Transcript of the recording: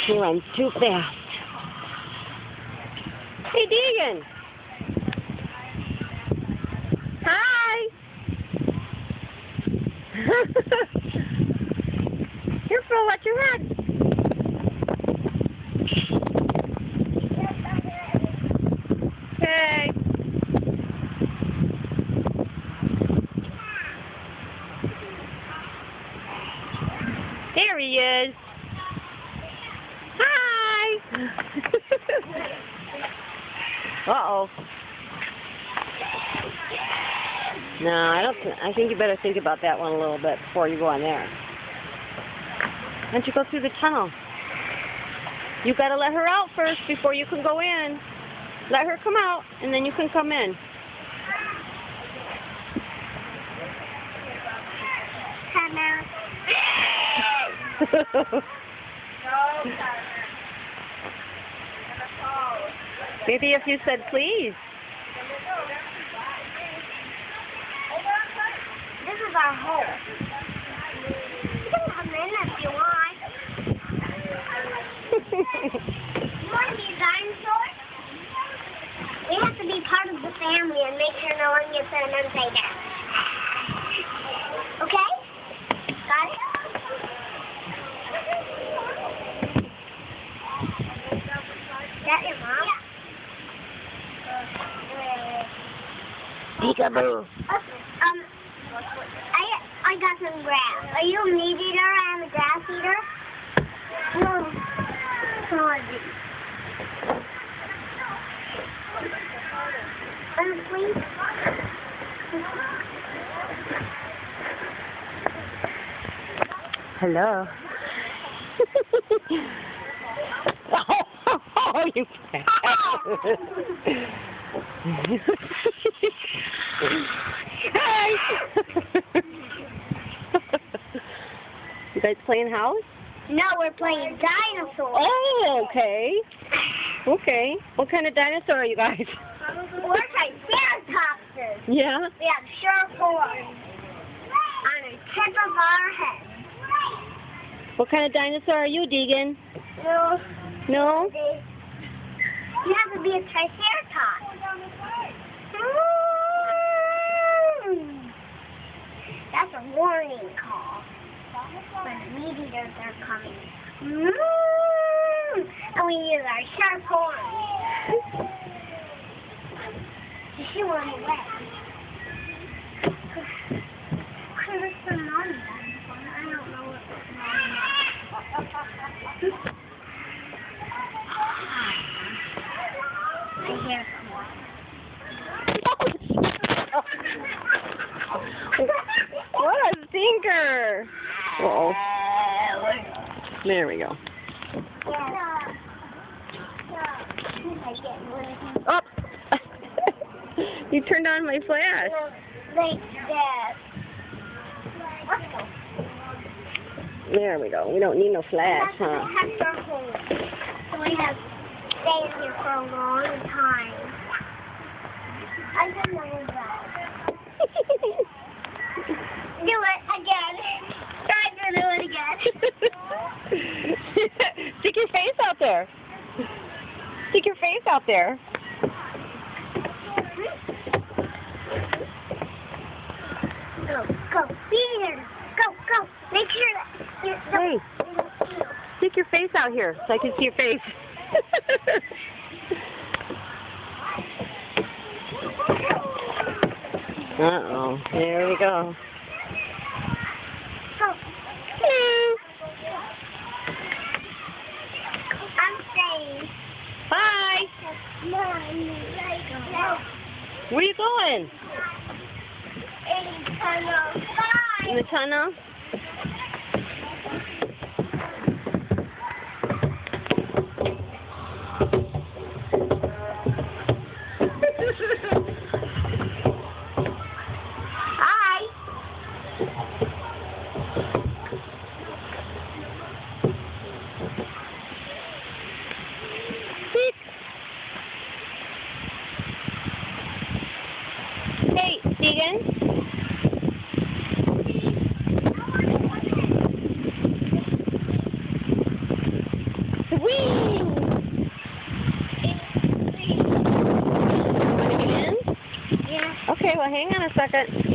He runs too fast. Hey, Deegan. Hi. Careful, watch your head. Okay. There he is. Hi. Uh-oh. No, I think you better think about that one a little bit before you go on there. Why don't you go through the tunnel? You got to let her out first before you can go in. Let her come out, and then you can come in. Maybe if you said please. This is our home. You can come in if you want. You want to be a dinosaur? We have to be part of the family and make sure no one gets in and say that. Okay? Got it? Is that your mom? Peekaboo. I got some grass. Are you a meat eater and a grass eater? No. Sorry. Please? Hello. Oh, you Hi. You guys playing house? No, we're playing dinosaurs. Oh, okay. Okay. What kind of dinosaur are you guys? We're triceratopses. Yeah? We have sharp horns on the tip of our head. What kind of dinosaur are you, Deegan? No. No? You have to be a triceratops. That's a warning call when meat eaters are coming. And we use our sharp horns to shoo them away. Where's the mommy dinosaur? I don't know what the mommy is. I hear What a stinker! Uh-oh. There we go. Oh! You turned on my flash. There we go. We don't need no flash, huh? So we have stayed here for a long time. I don't know that. Do it again. Try to do it again. Stick your face out there. Stick your face out there. Go. Be here. Go. Make sure that Hey, stick your face out here so I can see your face. Uh-oh. There we go. I'm staying. Bye. Where are you going? In the tunnel? Hey, Deegan? Okay, well, hang on a second.